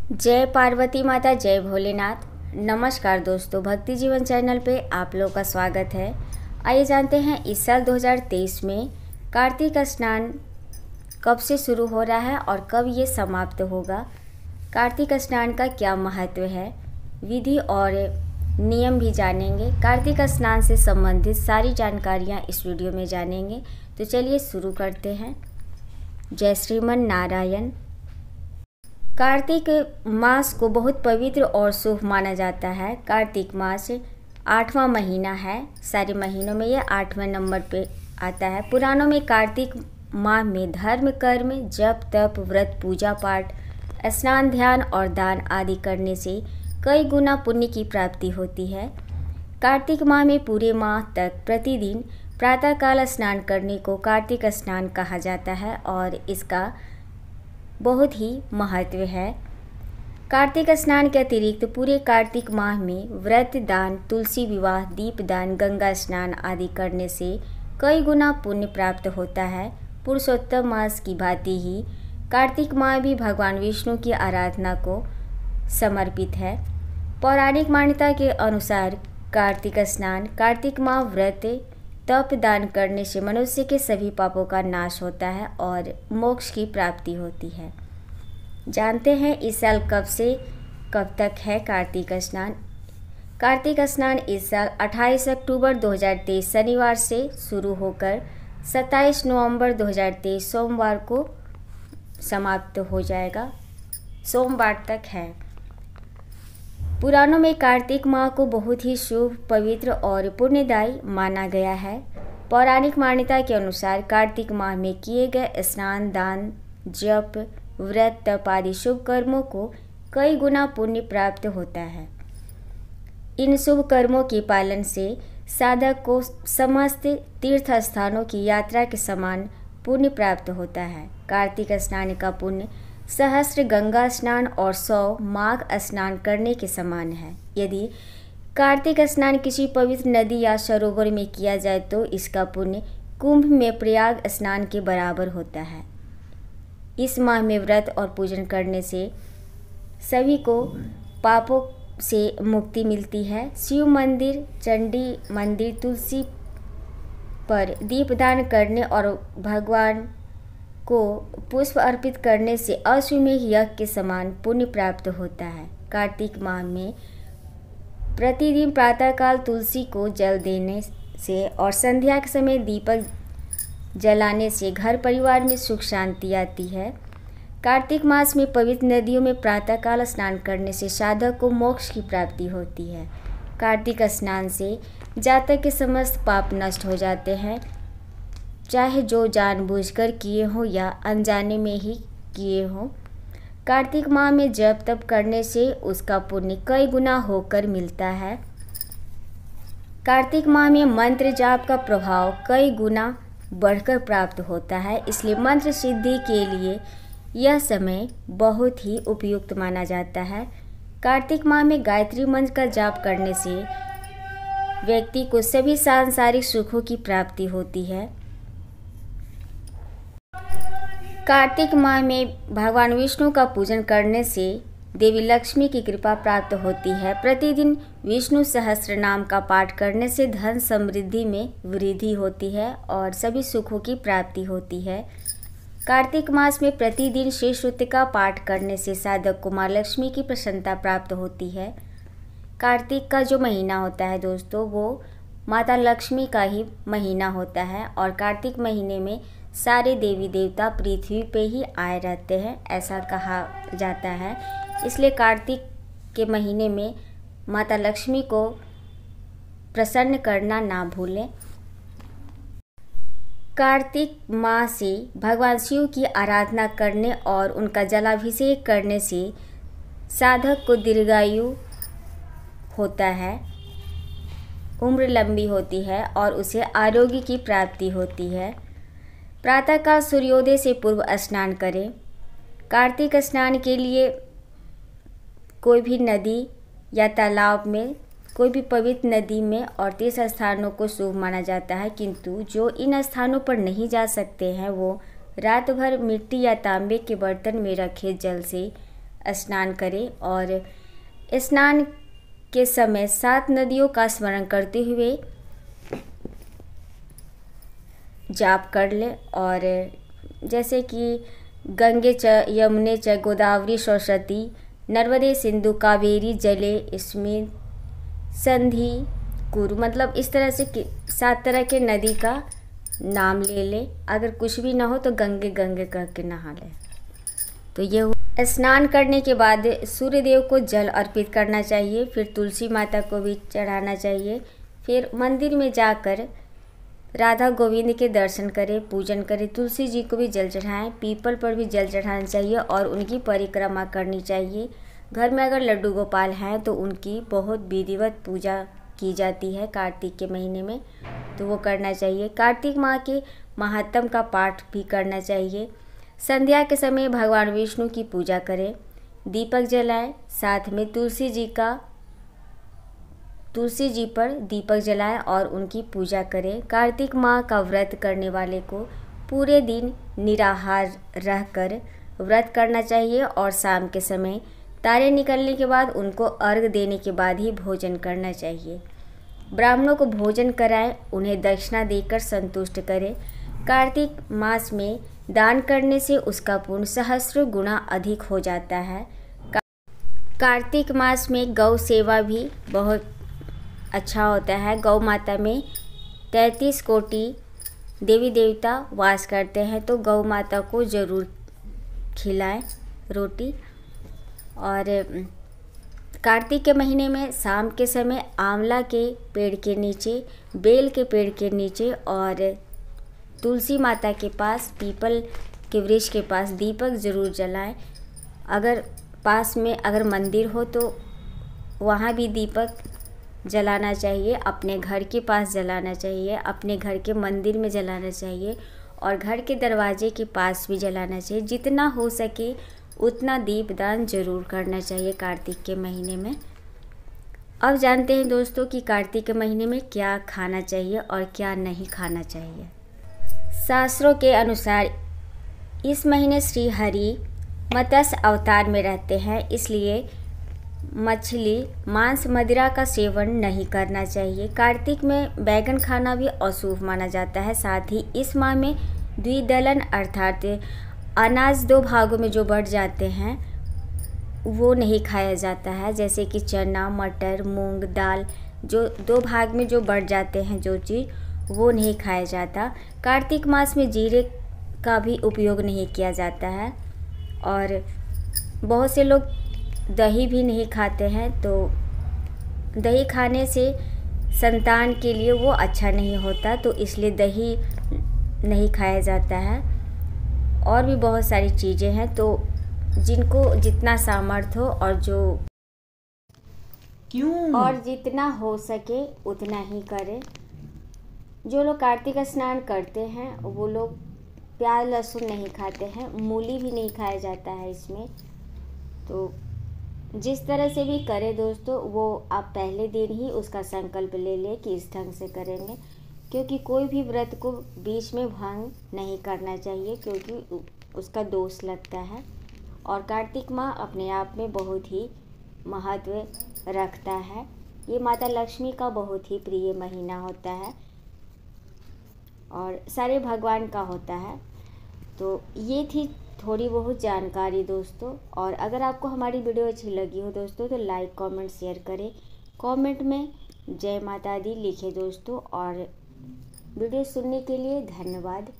जय पार्वती माता, जय भोलेनाथ। नमस्कार दोस्तों, भक्ति जीवन चैनल पे आप लोग का स्वागत है। आइए जानते हैं इस साल 2023 में कार्तिक स्नान कब से शुरू हो रहा है और कब ये समाप्त होगा। कार्तिक स्नान का क्या महत्व है, विधि और नियम भी जानेंगे। कार्तिक स्नान से संबंधित सारी जानकारियाँ इस वीडियो में जानेंगे। तो चलिए शुरू करते हैं। जय श्रीमन नारायण। कार्तिक मास को बहुत पवित्र और शुभ माना जाता है। कार्तिक मास 8वां महीना है। सारे महीनों में यह 8वें नंबर पे आता है। पुराणों में कार्तिक माह में धर्म, कर्म, जप, तप, व्रत, पूजा पाठ, स्नान, ध्यान और दान आदि करने से कई गुना पुण्य की प्राप्ति होती है। कार्तिक माह में पूरे माह तक प्रतिदिन प्रातःकाल स्नान करने को कार्तिक स्नान कहा जाता है और इसका बहुत ही महत्व है। कार्तिक स्नान के अतिरिक्त पूरे कार्तिक माह में व्रत, दान, तुलसी विवाह, दीपदान, गंगा स्नान आदि करने से कई गुना पुण्य प्राप्त होता है। पुरुषोत्तम मास की भांति ही कार्तिक माह भी भगवान विष्णु की आराधना को समर्पित है। पौराणिक मान्यता के अनुसार कार्तिक स्नान, कार्तिक माह व्रत, तप, दान करने से मनुष्य के सभी पापों का नाश होता है और मोक्ष की प्राप्ति होती है। जानते हैं इस साल कब से कब तक है कार्तिक स्नान। कार्तिक स्नान इस साल 28 अक्टूबर 2023 शनिवार से शुरू होकर 27 नवंबर 2023 सोमवार को समाप्त हो जाएगा। सोमवार तक है। पुराणों में कार्तिक माह को बहुत ही शुभ, पवित्र और पुण्यदायी माना गया है। पौराणिक मान्यता के अनुसार कार्तिक माह में किए गए स्नान, दान, जप, व्रत, तप आदि शुभ कर्मों को कई गुना पुण्य प्राप्त होता है। इन शुभ कर्मों के पालन से साधक को समस्त तीर्थ स्थानों की यात्रा के समान पुण्य प्राप्त होता है। कार्तिक स्नान का पुण्य सहस्त्र गंगा स्नान और 100 माघ स्नान करने के समान है। यदि कार्तिक स्नान किसी पवित्र नदी या सरोवर में किया जाए तो इसका पुण्य कुंभ में प्रयाग स्नान के बराबर होता है। इस माह में व्रत और पूजन करने से सभी को पापों से मुक्ति मिलती है। शिव मंदिर, चंडी मंदिर, तुलसी पर दीपदान करने और भगवान को पुष्प अर्पित करने से अश्वमेध यज्ञ के समान पुण्य प्राप्त होता है। कार्तिक माह में प्रतिदिन प्रातःकाल तुलसी को जल देने से और संध्या के समय दीपक जलाने से घर परिवार में सुख शांति आती है। कार्तिक मास में पवित्र नदियों में प्रातःकाल स्नान करने से साधक को मोक्ष की प्राप्ति होती है। कार्तिक स्नान से जातक के समस्त पाप नष्ट हो जाते हैं, चाहे जो जानबूझकर किए हों या अनजाने में ही किए हों। कार्तिक माह में जप तप करने से उसका पुण्य कई गुना होकर मिलता है। कार्तिक माह में मंत्र जाप का प्रभाव कई गुना बढ़कर प्राप्त होता है, इसलिए मंत्र सिद्धि के लिए यह समय बहुत ही उपयुक्त माना जाता है। कार्तिक माह में गायत्री मंत्र का जाप करने से व्यक्ति को सभी सांसारिक सुखों की प्राप्ति होती है। कार्तिक माह में भगवान विष्णु का पूजन करने से देवी लक्ष्मी की कृपा प्राप्त होती है। प्रतिदिन विष्णु सहस्त्र नाम का पाठ करने से धन समृद्धि में वृद्धि होती है और सभी सुखों की प्राप्ति होती है। कार्तिक मास में प्रतिदिन श्री सूक्त का पाठ करने से साधक को माँ लक्ष्मी की प्रसन्नता प्राप्त होती है। कार्तिक का जो महीना होता है दोस्तों, वो माता लक्ष्मी का ही महीना होता है और कार्तिक महीने में सारे देवी देवता पृथ्वी पे ही आए रहते हैं, ऐसा कहा जाता है। इसलिए कार्तिक के महीने में माता लक्ष्मी को प्रसन्न करना ना भूलें। कार्तिक माह से भगवान शिव की आराधना करने और उनका जलाभिषेक करने से साधक को दीर्घायु होता है, उम्र लंबी होती है और उसे आरोग्य की प्राप्ति होती है। प्रातःकाल सूर्योदय से पूर्व स्नान करें। कार्तिक स्नान के लिए कोई भी नदी या तालाब में, कोई भी पवित्र नदी में और तीर्थ स्थानों को शुभ माना जाता है, किंतु जो इन स्थानों पर नहीं जा सकते हैं वो रात भर मिट्टी या तांबे के बर्तन में रखे जल से स्नान करें और स्नान के समय 7 नदियों का स्मरण करते हुए जाप कर ले। और जैसे कि गंगे च यमुने च गोदावरी सरस्वती नर्मदे सिंधु कावेरी जले इसमें संधि कुरु, मतलब इस तरह से 7 तरह के नदी का नाम ले ले। अगर कुछ भी ना हो तो गंगे गंगे कह के नहा ले। तो ये स्नान करने के बाद सूर्य देव को जल अर्पित करना चाहिए, फिर तुलसी माता को भी चढ़ाना चाहिए। फिर मंदिर में जाकर राधा गोविंद के दर्शन करें, पूजन करें, तुलसी जी को भी जल चढ़ाएं, पीपल पर भी जल चढ़ाना चाहिए और उनकी परिक्रमा करनी चाहिए। घर में अगर लड्डू गोपाल हैं तो उनकी बहुत विधिवत पूजा की जाती है कार्तिक के महीने में, तो वो करना चाहिए। कार्तिक माह के महात्म का पाठ भी करना चाहिए। संध्या के समय भगवान विष्णु की पूजा करें, दीपक जलाएं, साथ में तुलसी जी पर दीपक जलाएं और उनकी पूजा करें। कार्तिक माह का व्रत करने वाले को पूरे दिन निराहार रहकर व्रत करना चाहिए और शाम के समय तारे निकलने के बाद उनको अर्घ देने के बाद ही भोजन करना चाहिए। ब्राह्मणों को भोजन कराएं, उन्हें दक्षिणा देकर संतुष्ट करें। कार्तिक मास में दान करने से उसका पुण्य सहस्र गुना अधिक हो जाता है। कार्तिक मास में गौ सेवा भी बहुत अच्छा होता है। गौ माता में 33 कोटि देवी देवता वास करते हैं, तो गौ माता को ज़रूर खिलाएं रोटी। और कार्तिक के महीने में शाम के समय आंवला के पेड़ के नीचे, बेल के पेड़ के नीचे और तुलसी माता के पास, पीपल के वृक्ष के पास दीपक ज़रूर जलाएं। अगर पास में अगर मंदिर हो तो वहाँ भी दीपक जलाना चाहिए, अपने घर के पास जलाना चाहिए, अपने घर के मंदिर में जलाना चाहिए और घर के दरवाजे के पास भी जलाना चाहिए। जितना हो सके उतना दीपदान जरूर करना चाहिए कार्तिक के महीने में। अब जानते हैं दोस्तों कि कार्तिक के महीने में क्या खाना चाहिए और क्या नहीं खाना चाहिए। शास्त्रों के अनुसार इस महीने श्री हरि मत्स्य अवतार में रहते हैं, इसलिए मछली, मांस, मदिरा का सेवन नहीं करना चाहिए। कार्तिक में बैगन खाना भी अशुभ माना जाता है। साथ ही इस माह में द्विदलन अर्थात अनाज 2 भागों में जो बढ़ जाते हैं वो नहीं खाया जाता है, जैसे कि चना, मटर, मूंग, दाल, जो 2 भाग में जो बढ़ जाते हैं जो चीज़, वो नहीं खाया जाता। कार्तिक मास में जीरे का भी उपयोग नहीं किया जाता है और बहुत से लोग दही भी नहीं खाते हैं, तो दही खाने से संतान के लिए वो अच्छा नहीं होता, तो इसलिए दही नहीं खाया जाता है। और भी बहुत सारी चीज़ें हैं, तो जिनको जितना सामर्थ्य हो और जितना हो सके उतना ही करें। जो लोग कार्तिक स्नान करते हैं वो लोग प्याज लहसुन नहीं खाते हैं, मूली भी नहीं खाया जाता है इसमें। तो जिस तरह से भी करें दोस्तों, वो आप पहले दिन ही उसका संकल्प ले लें कि इस ढंग से करेंगे, क्योंकि कोई भी व्रत को बीच में भंग नहीं करना चाहिए, क्योंकि उसका दोष लगता है। और कार्तिक माह अपने आप में बहुत ही महत्व रखता है। ये माता लक्ष्मी का बहुत ही प्रिय महीना होता है और सारे भगवान का होता है। तो ये थी थोड़ी बहुत जानकारी दोस्तों। और अगर आपको हमारी वीडियो अच्छी लगी हो दोस्तों तो लाइक, कमेंट, शेयर करें। कमेंट में जय माता दी लिखें दोस्तों। और वीडियो सुनने के लिए धन्यवाद।